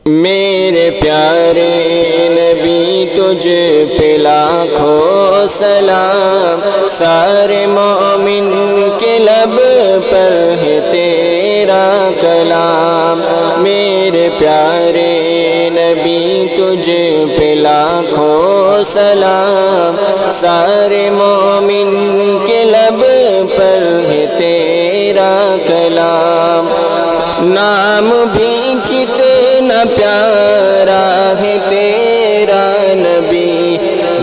میرے پیارے نبی تجھ پہ لاکھوں سلام، سارے مومن کے لب پر ہے تیرا کلام۔ میرے پیارے نبی تجھ پہ لاکھوں سلام، سارے مومن کے لب پر ہے تیرا کلام۔ نام بھی کتنا پیارا ہے تیرا نبی،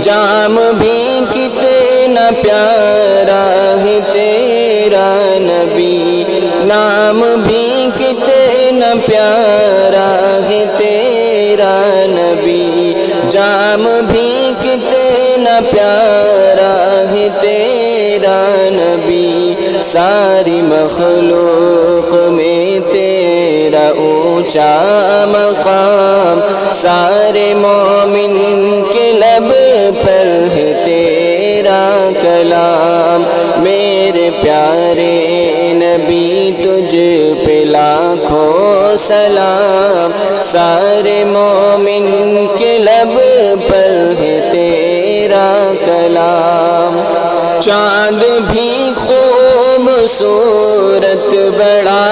جام بھی کتنا پیارا ہے تیرا نبی، نام بھی کتنا پیارا ہے تیرا نبی، جام بھی کتنا پیارا ہے تیرا نبی۔ ساری مخلوق میں تیرا اونچا مقام، سارے مومن کے لب پر ہے تیرا کلام۔ میرے پیارے نبی تجھ پہ لاکھوں سلام، سارے مومن کے لب پر ہے تیرا کلام۔ چاند بھی خوبصورت بڑا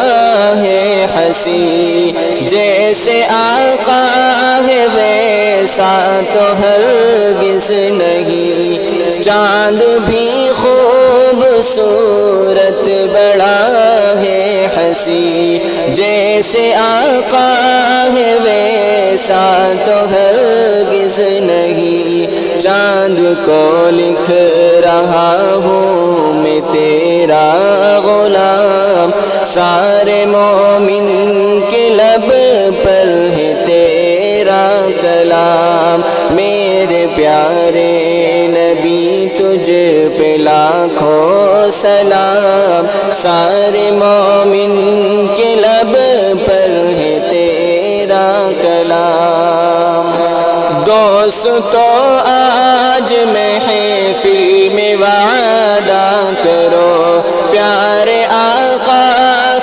ہے حسین، جیسے آقا ہے ویسا تو ہرگز نہیں۔ چاند بھی خوبصورت بڑا ہے حسین، جیسے آقا ہے ویسا تو ہرگز نہیں۔ چاند کو لکھ رہا ہوں میں تیرا غلام، سارے مومن کے لب پر ہے تیرا کلام۔ میرے پیارے نبی تجھ پہ لاکھوں سلام، سارے مومن کے لب پر ہے تیرا کلام۔ دوستو آج محفل میں وعدہ کرو، پیارے آقا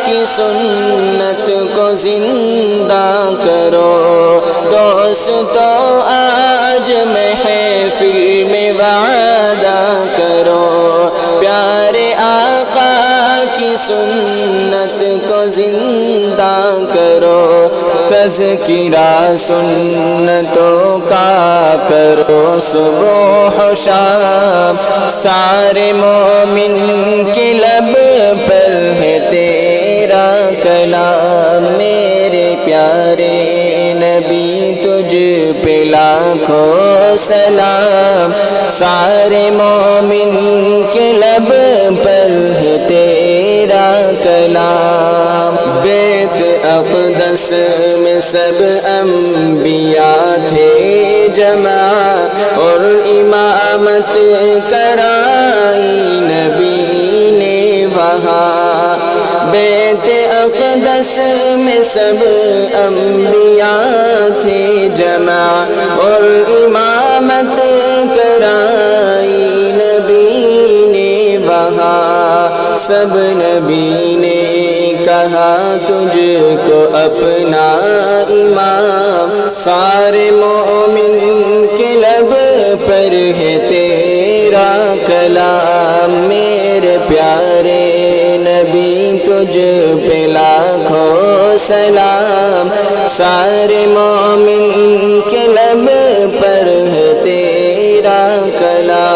کی سنت کو زندہ کرو۔ دوستو آج محفل میں وعدہ کرو، پیارے آقا کی سنت کو زندہ کرو۔ تذکرہ سنتوں کا کرو صبح و شام، سارے مومن کے لب پر ہے تیرا کلام۔ میرے پیارے نبی تجھ پہ لاکھوں سلام، سارے مومن کے لب پر ہے تیرا کلام۔ بیت اقدس میں سب انبیاء تھے جمع، اور امامت کرائی نبی نے وہاں۔ بیت اقدس میں سب انبیاء تھے جمع، اور امامت کرائی نبی نے وہاں۔ سب نبی نے کہا تجھ کو اپنا امام، سارے مومن کے لب پر ہے تیرا کلام۔ میرے پیارے نبی تجھ پہ لاکھوں سلام، سارے مومن کے لب پر ہے تیرا کلام۔